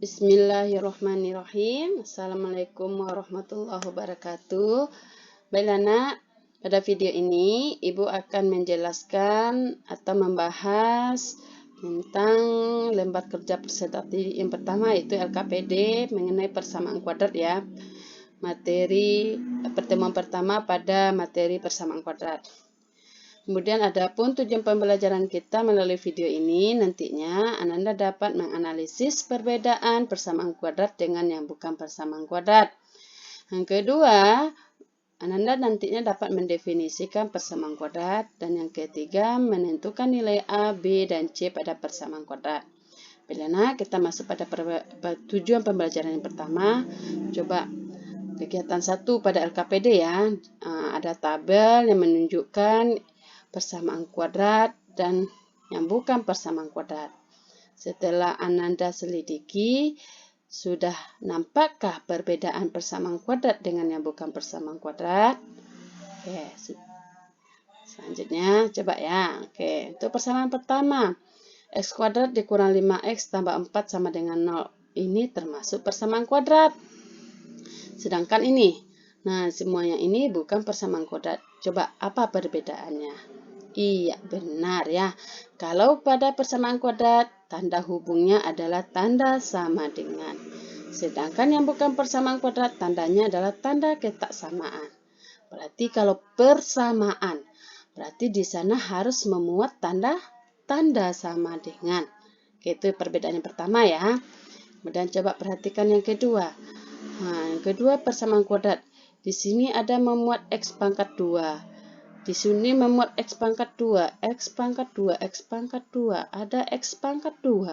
Bismillahirrahmanirrahim. Assalamualaikum warahmatullahi wabarakatuh. Baiklah nak, pada video ini Ibu akan menjelaskan atau membahas tentang lembar kerja presentasi yang pertama, yaitu LKPD mengenai persamaan kuadrat ya. Materi pertemuan pertama pada materi persamaan kuadrat. Kemudian adapun tujuan pembelajaran kita melalui video ini nantinya Ananda dapat menganalisis perbedaan persamaan kuadrat dengan yang bukan persamaan kuadrat. Yang kedua, Ananda nantinya dapat mendefinisikan persamaan kuadrat, dan yang ketiga menentukan nilai A, B, dan C pada persamaan kuadrat. Bila kita masuk pada tujuan pembelajaran yang pertama, coba kegiatan 1 pada LKPD ya. Ada tabel yang menunjukkan persamaan kuadrat dan yang bukan persamaan kuadrat. Setelah Ananda selidiki, sudah nampakkah perbedaan persamaan kuadrat dengan yang bukan persamaan kuadrat? Oke, selanjutnya coba ya. Oke, untuk persamaan pertama, x kuadrat dikurang 5x tambah 4 sama dengan 0. Ini termasuk persamaan kuadrat. Sedangkan ini, nah semuanya ini bukan persamaan kuadrat. Coba apa perbedaannya? Iya, benar ya. Kalau pada persamaan kuadrat, tanda hubungnya adalah tanda sama dengan. Sedangkan yang bukan persamaan kuadrat, tandanya adalah tanda ketaksamaan. Berarti kalau persamaan, berarti di sana harus memuat tanda sama dengan. Itu perbedaan yang pertama ya. Kemudian coba perhatikan yang kedua. Nah, yang kedua persamaan kuadrat. Di sini ada memuat x pangkat 2. Di sini memuat x pangkat 2, x pangkat 2, x pangkat 2, ada x pangkat 2.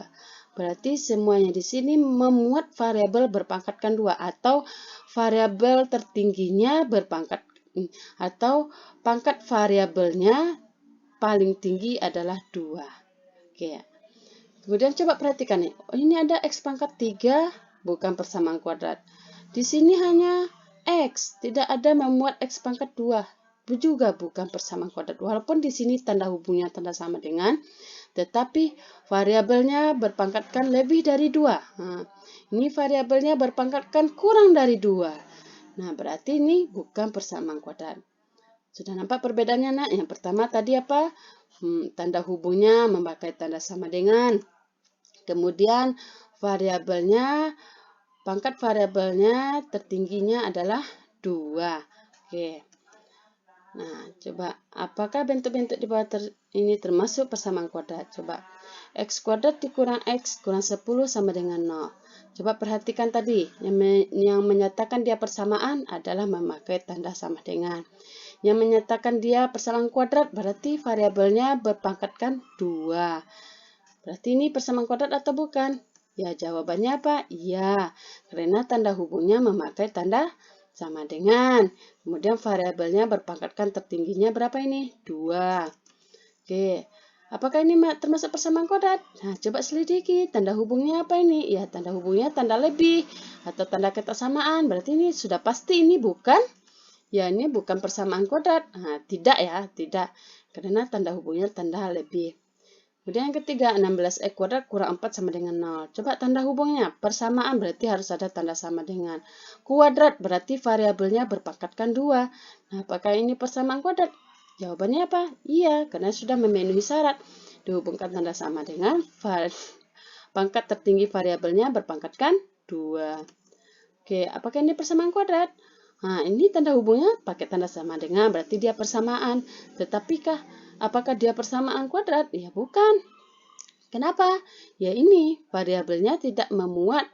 Berarti semuanya di sini memuat variabel berpangkatkan 2 atau variabel tertingginya berpangkat, atau pangkat variabelnya paling tinggi adalah 2. Oke. Kemudian coba perhatikan nih. Oh, ini ada x pangkat 3, bukan persamaan kuadrat. Di sini hanya x, tidak ada memuat x pangkat 2. Juga bukan persamaan kuadrat. Walaupun di sini tanda hubungnya tanda sama dengan, tetapi variabelnya berpangkatkan lebih dari 2. Nah, ini variabelnya berpangkatkan kurang dari 2. Nah, berarti ini bukan persamaan kuadrat. Sudah nampak perbedaannya nak? Yang pertama tadi apa? Tanda hubungnya memakai tanda sama dengan. Kemudian variabelnya, pangkat variabelnya tertingginya adalah 2. Oke. Nah, coba apakah bentuk-bentuk di bawah ini termasuk persamaan kuadrat? Coba x kuadrat dikurang x kurang 10 sama dengan 0. Coba perhatikan tadi, yang menyatakan dia persamaan adalah memakai tanda sama dengan. Yang menyatakan dia persamaan kuadrat berarti variabelnya berpangkatkan 2. Berarti ini persamaan kuadrat atau bukan? Ya, jawabannya apa? Iya, karena tanda hubungnya memakai tanda sama dengan. Kemudian variabelnya berpangkatkan tertingginya berapa ini? 2. Oke. Apakah ini termasuk persamaan kuadrat? Nah, coba selidiki. Tanda hubungnya apa ini? Ya, tanda hubungnya tanda lebih atau tanda ketaksamaan. Berarti ini sudah pasti ini bukan. Ya, ini bukan persamaan kuadrat. Nah, tidak ya, tidak. Karena tanda hubungnya tanda lebih. Kemudian yang ketiga, 16x kuadrat kurang 4 sama dengan 0. Coba tanda hubungnya. Persamaan berarti harus ada tanda sama dengan. Kuadrat berarti variabelnya berpangkatkan 2. Nah, apakah ini persamaan kuadrat? Jawabannya apa? Iya, karena sudah memenuhi syarat. Dihubungkan tanda sama dengan pangkat tertinggi variabelnya berpangkatkan 2. Oke, apakah ini persamaan kuadrat? Nah, ini tanda hubungnya pakai tanda sama dengan, berarti dia persamaan. Tetapi apakah dia persamaan kuadrat? Ya, bukan. Kenapa? Ya, ini variabelnya tidak memuat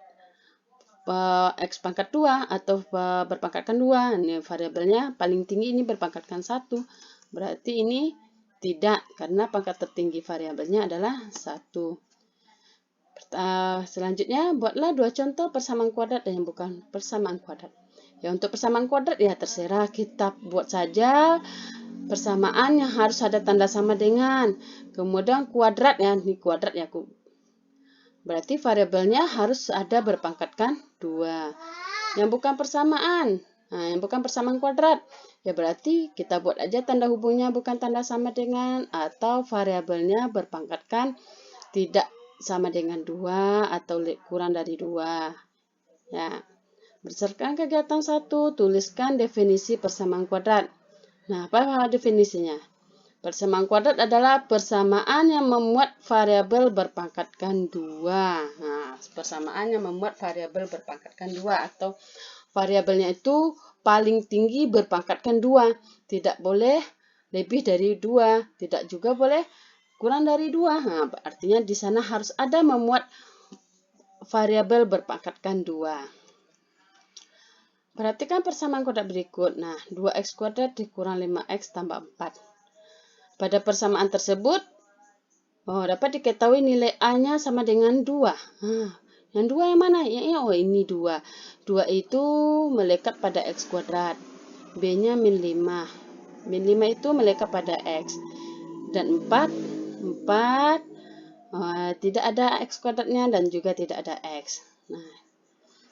x pangkat 2 atau berpangkatkan 2. Ini variabelnya paling tinggi ini berpangkatkan 1. Berarti ini tidak, karena pangkat tertinggi variabelnya adalah 1. Selanjutnya, buatlah 2 contoh persamaan kuadrat dan yang bukan persamaan kuadrat. Ya, untuk persamaan kuadrat ya terserah, kita buat saja persamaan yang harus ada tanda sama dengan. Kemudian kuadrat ya, ini kuadrat ya. Berarti variabelnya harus ada berpangkatkan 2. Yang bukan persamaan. Nah, yang bukan persamaan kuadrat. Ya berarti kita buat aja tanda hubungnya bukan tanda sama dengan atau variabelnya berpangkatkan tidak sama dengan 2 atau kurang dari 2. Ya. Berdasarkan kegiatan 1, tuliskan definisi persamaan kuadrat. Nah, apa definisinya? Persamaan kuadrat adalah persamaan yang memuat variabel berpangkatkan 2. Nah, persamaan yang memuat variabel berpangkatkan 2 atau variabelnya itu paling tinggi berpangkatkan 2. Tidak boleh lebih dari 2, tidak juga boleh kurang dari 2. Nah, artinya di sana harus ada memuat variabel berpangkatkan 2. Perhatikan persamaan kuadrat berikut. Nah, 2x kuadrat dikurang 5x tambah 4. Pada persamaan tersebut, dapat diketahui nilai A-nya sama dengan 2. Yang 2 yang mana? Ini 2. 2 itu melekat pada x kuadrat. B-nya min 5. Min 5 itu melekat pada x. Dan 4 tidak ada x kuadratnya dan juga tidak ada x. Nah,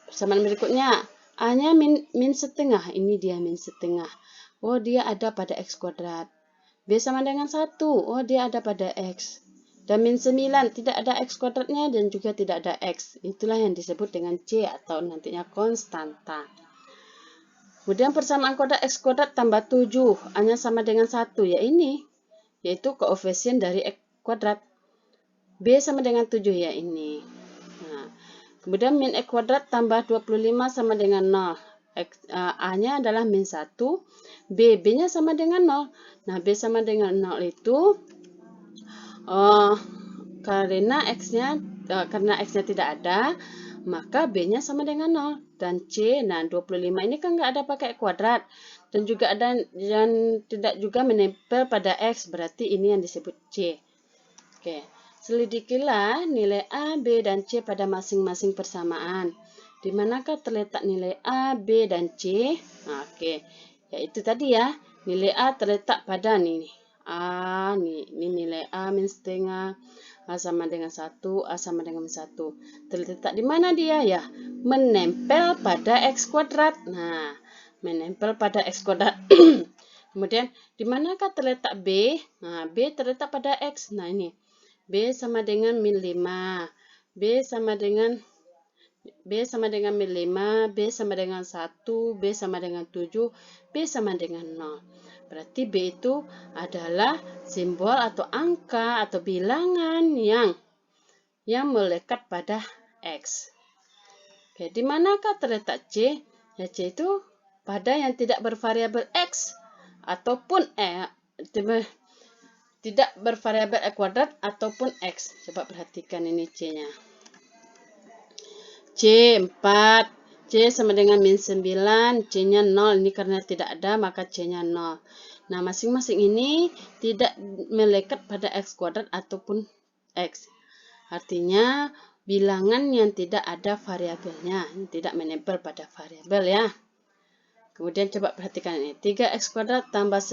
persamaan berikutnya, A-nya min setengah. Ini dia min setengah. Dia ada pada x kuadrat. B sama dengan 1. Dia ada pada x. Dan min 9. Tidak ada x kuadratnya dan juga tidak ada x. Itulah yang disebut dengan C atau nantinya konstanta. Kemudian persamaan kuadrat x kuadrat tambah 7. A-nya sama dengan 1. Ya ini. Yaitu koefisien dari x kuadrat. B sama dengan 7. Ya ini. Nah, kemudian min x kuadrat tambah 25 sama dengan 0. A-nya adalah min 1, B-nya sama dengan 0. Nah, B sama dengan 0 itu karena X-nya tidak ada, maka B-nya sama dengan 0. Dan C, nah 25 ini kan nggak ada pakai kuadrat. Dan juga ada yang tidak juga menempel pada X, berarti ini yang disebut C. Oke, selidikilah nilai A, B, dan C pada masing-masing persamaan. Di manakah terletak nilai A, B, dan C? Nah, oke, yaitu tadi ya, nilai A terletak pada ini nilai A min setengah, A sama dengan 1, A sama dengan 1. Terletak di mana dia ya? Menempel pada X kuadrat. Nah, menempel pada X kuadrat. Kemudian, di manakah terletak B? Nah, B terletak pada X. Nah, ini. B sama dengan min 5. B sama dengan min 5, B sama dengan 1, B sama dengan 7, B sama dengan 0. Berarti B itu adalah simbol atau angka atau bilangan yang melekat pada X. Oke, di manakah terletak C? Ya, C itu pada yang tidak bervariabel X ataupun tidak bervariabel X kuadrat ataupun X. Coba perhatikan ini C-nya. C 4, C sama dengan min 9, C-nya 0. Ini karena tidak ada, maka C-nya 0. Nah, masing-masing ini tidak melekat pada X kuadrat ataupun X. Artinya, bilangan yang tidak ada variabelnya, yang tidak menempel pada variabel ya. Kemudian coba perhatikan ini. 3x kuadrat tambah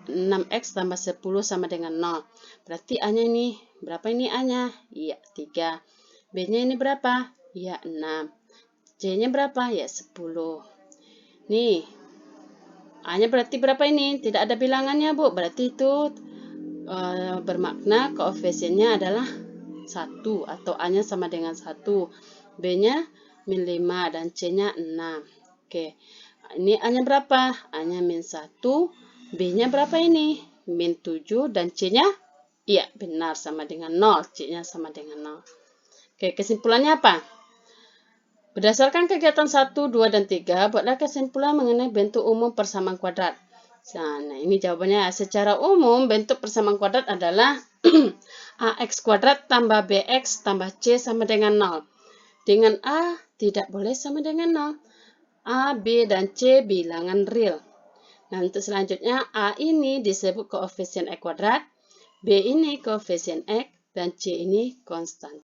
6x tambah 10 sama dengan 0. Berarti A-nya ini, berapa ini A-nya? Iya, 3. B-nya ini berapa? Ya, 6. C-nya berapa? Ya, 10. Nih, A-nya berarti berapa ini? Tidak ada bilangannya, Bu. Berarti itu bermakna koefisiennya adalah 1 atau A-nya sama dengan 1. B-nya min 5 dan C-nya 6. Oke, ini A-nya berapa? A-nya min 1. B-nya berapa ini? Min 7 dan C-nya? Iya, benar sama dengan 0. C-nya sama dengan 0. Oke, kesimpulannya apa? Berdasarkan kegiatan 1, 2, dan 3, buatlah kesimpulan mengenai bentuk umum persamaan kuadrat. Nah, ini jawabannya. Secara umum, bentuk persamaan kuadrat adalah AX kuadrat tambah BX tambah C sama dengan 0. Dengan A tidak boleh sama dengan 0. A, B, dan C bilangan real. Nah, untuk selanjutnya, A ini disebut koefisien X kuadrat, B ini koefisien X, dan C ini konstan.